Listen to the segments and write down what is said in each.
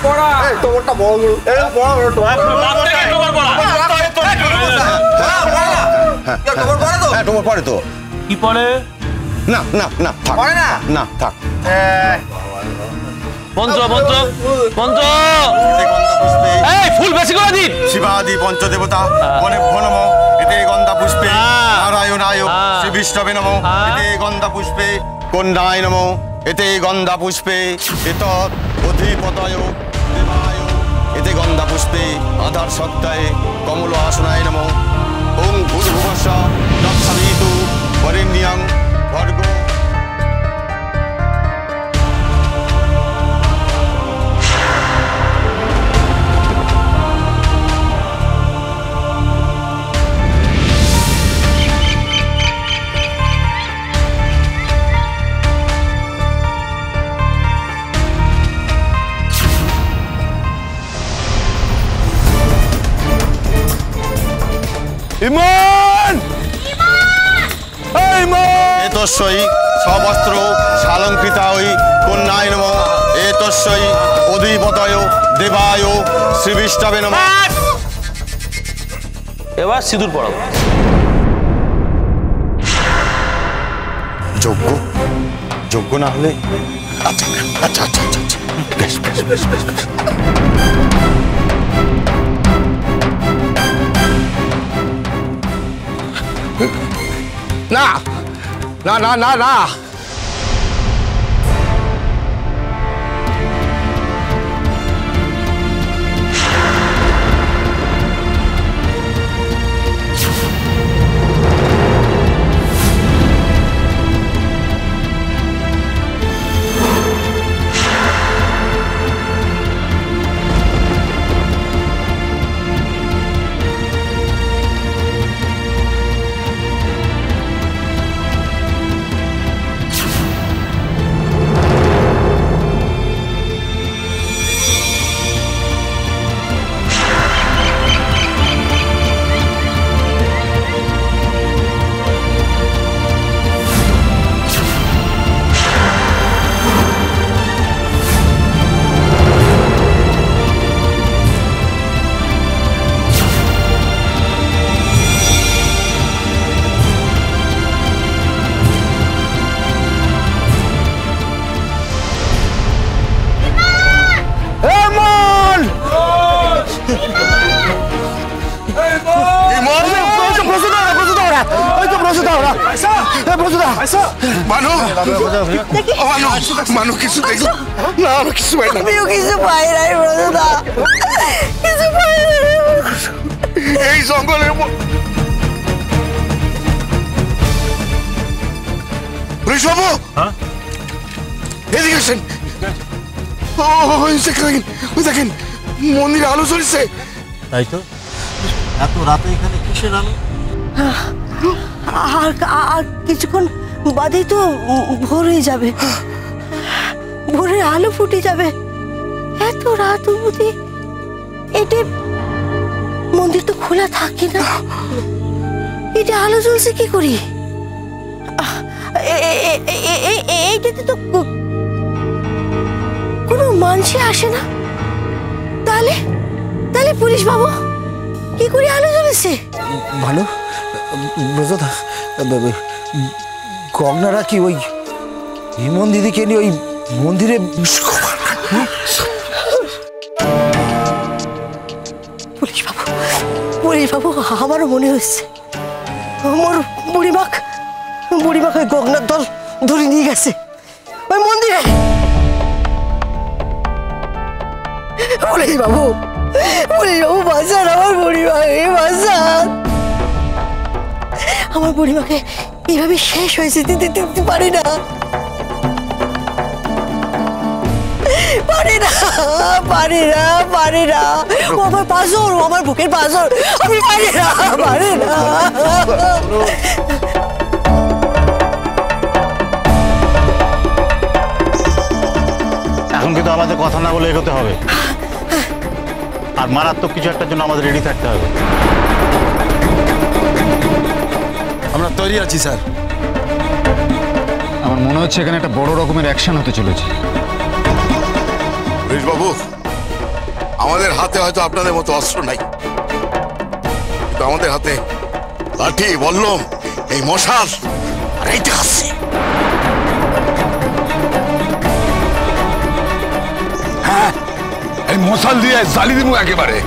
পড়া এই তোমারটা বড় গুরু এই পড়া তোমার পড়ে তো কি পড়ে না না না থাক পড়ে না না থাক মন্ত্র মন্ত্র মন্ত্র এই ফুল বেশি করে দিন শিবাদি পঞ্চদেবতা বনে নমো এতে গন্ধা পুষ্পে নারায়ণায় শ্রী বিষ্ণবে নমো এতে গন্ধা পুষ্পে কন্যায় নমো এতে গন্ধা পুষ্পে এত অধিপতয় দেবায় এতে গন্ধা পুষ্পে আধার সত্তায় কমল আসনায় নমো ওং ভূর্ভুবস্য তৎসবিতু বরেণ্যং ভর্গো ইমান এতস্যই সবস্ত্র সালঙ্কৃতায় কন্যায় নমঃ এতস্যই অধিপতয় দেবায় শ্রী বিষ্ণবে নমঃ এবার সিঁদুর পড়াবো যোগ্য যোগ্য না হলে আচ্ছা আচ্ছা আচ্ছা আচ্ছা বেশ বেশ বেশ বেশ না না না না না মানু কিছু দেখো না আমি কিছু পাই না আমিও কিছু পাই নাই ব্রজদা কিছু পাই এই জঙ্গলের ঋষভ এদিকে আসেন ওই দেখেন মন্দিরে আলো জ্বলছে তাই তো এত রাতে এখানে কিসের আলো আর কিছুক্ষণ বাদেই তো ভোর হয়ে যাবে ভোরের আলো ফুটে যাবে এত রাত অবধি এটা মন্দির তো খোলা থাকে না এটা আলো জ্বলছে কি করি এইটাতে তো কোনো মানুষই আসে না তাহলে তাহলে পুলিশ বাবু কি করে আলো জ্বলেছে ভালো ব্রজদা গঙ্গারা কি ওই হিমন দিদিকে নিয়ে ওই মন্দিরে পুলিশ বাবু আমারও মনে হচ্ছে আমার বুড়িমাক ওই গঙ্গার দল ধরে নিয়ে গেছে ওই মন্দিরে পুলিশ বাবু বাঁচান আমার বুড়িমাকে বাঁচান আমার বুড়িমাকে এইভাবে শেষ হয়েছে দিতে পারি না ও আমার পাঁচর ও আমার বুকের পাঁচর আমি পারি না এখন কিন্তু আমাদের কথা না বলে এগোতে হবে আর মারাত্মক কিছু একটার জন্য আমাদের রেডি থাকতে হবে আমরা তৈরি আছি স্যার আমার মনে হচ্ছে এখানে একটা বড় রকমের অ্যাকশন হতে চলেছে বাবু আমাদের হাতে হয়তো আপনাদের মতো অস্ত্র নাই, কিন্তু আমাদের হাতে লাঠি, বল্লম, এই মশাল আর এইটা আছে। হ্যাঁ, এই মশাল দিয়ে জ্বালি দিব একেবারে।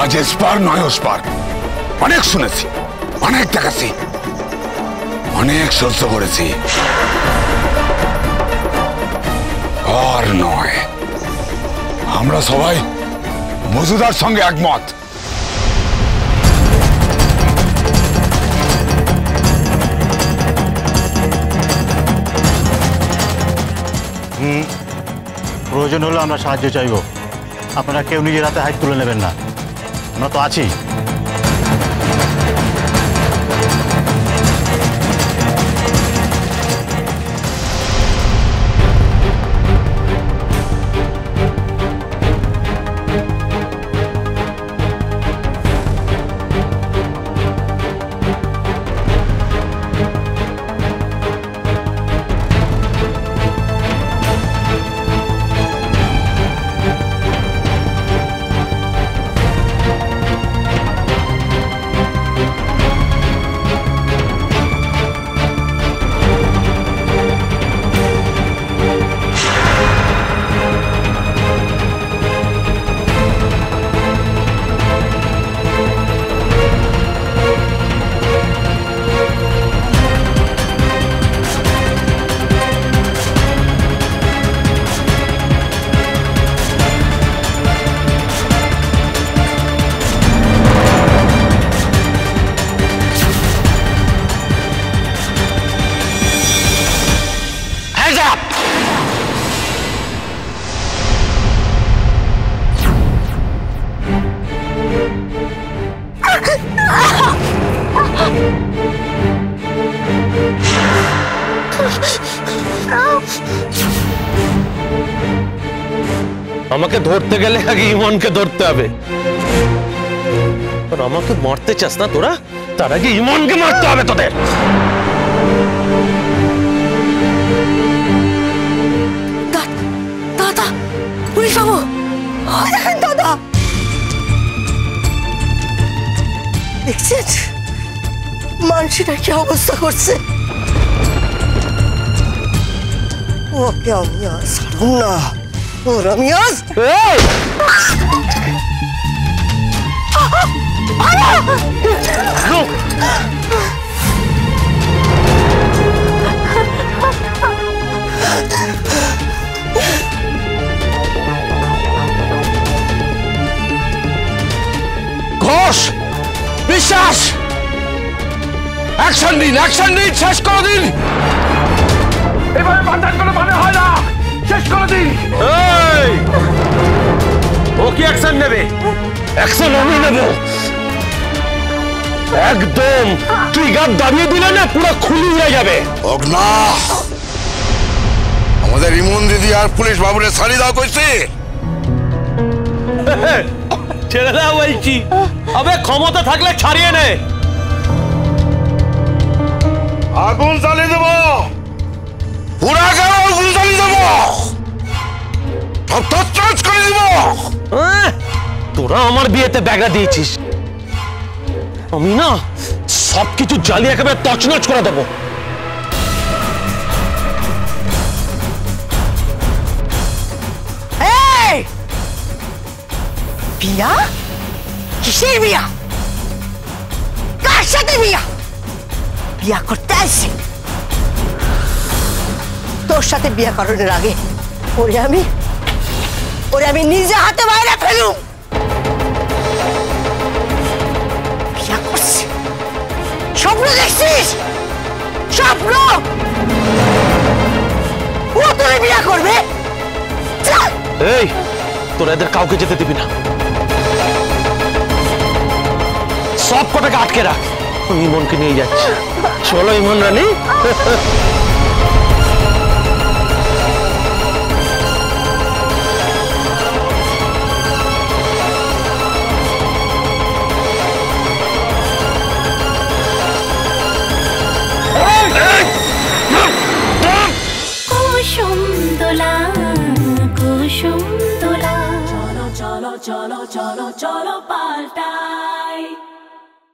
আজ স্পার নয় স্পার, অনেক শুনেছি, অনেক দেখাচ্ছি, অনেক সহ্য করেছি, আর নয়। আমরা সবাই মজুদার সঙ্গে একমত। প্রয়োজন হলে আমরা সাহায্য চাইব, আপনারা কেউ নিজের হাতে হাত তুলে নেবেন না, আমরা তো আছি। আমাকে ধরতে গেলে আগে ইমনকে ধরতে হবে। আর আমাকে মারতে চাস না তোরা, তার আগে ইমনকে মারতে হবে তোদের। দাদা, পুলিশ বাবু, দেখেন দাদা, দেখছেন মানুষটা কি অবস্থা করছে। ওকে আমি আর ছাড়ুন না, ওর আমি আজ ঘোষ, বিশ্বাস, অ্যাকশন দিন, অ্যাকশন দিন, শেষ করে দিন। এবারে বাঁচান কোনো মানে হয় না, শেষ করে দিন। এই, ও কি অ্যাকশন নেবে? অ্যাকশন আমি নেব একদম। ট্রিগার দাবিয়ে দিলে না পুরো খুলি হয়ে যাবে। অগ্না, আমাদের ইমন দিদি আর পুলিশ বাবুরে ছাড়ি দাও কইছে। ছেড়ে দাও বলছি, আবে ক্ষমতা থাকলে ছাড়িয়ে নে। আগুন জ্বালিয়ে দেবো, পুরা গাঁও আগুন জ্বালিয়ে দেবো, সব তছনছ করে দিব। তোরা আমার বিয়েতে ব্যাগা দিয়েছিস, আমি না সবকিছু জ্বালিয়ে একেবারে তছনছ করে দেবো। বিয়া? কিসের বিয়া? কার সাথে বিয়া? বিয়া করতে আসছি। তোর সাথে বিয়া করানোর আগে ওরে আমি নিজে হাতে বাইরে ফেলুম। বিয়া করছি, স্বপ্ন দেখছিস? স্বপ্ন? ও তোরে বিয়া করবে? এই, তোরা এদের কাউকে যেতে দিবি না, সব কটাকে আটকে রাখ। আমি ইমনকে নিয়ে যাচ্ছি। চলো ইমন রানী। কুসুম দোলা, কুসুম দোলা। cholo, cholo, cholo, paltai.